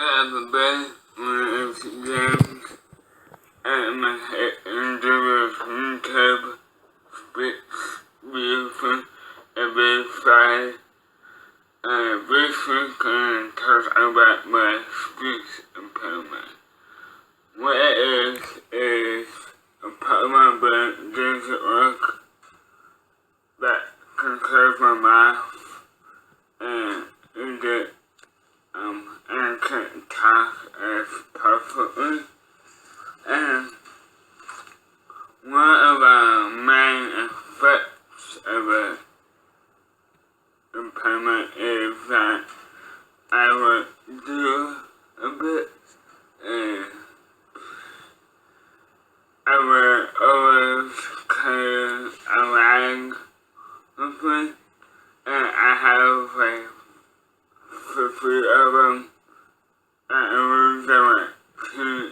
have a bed when it's games and my head and the table speaks beautiful every Friday. This week I'm talk about my speech impairment. What it is a part of my brain doesn't work that controls my mouth and that I can't talk as perfectly. And one of our main effects of an impairment is that I would do a bit and I would always carry a rag with me and I have like 50 of them and I use them like 2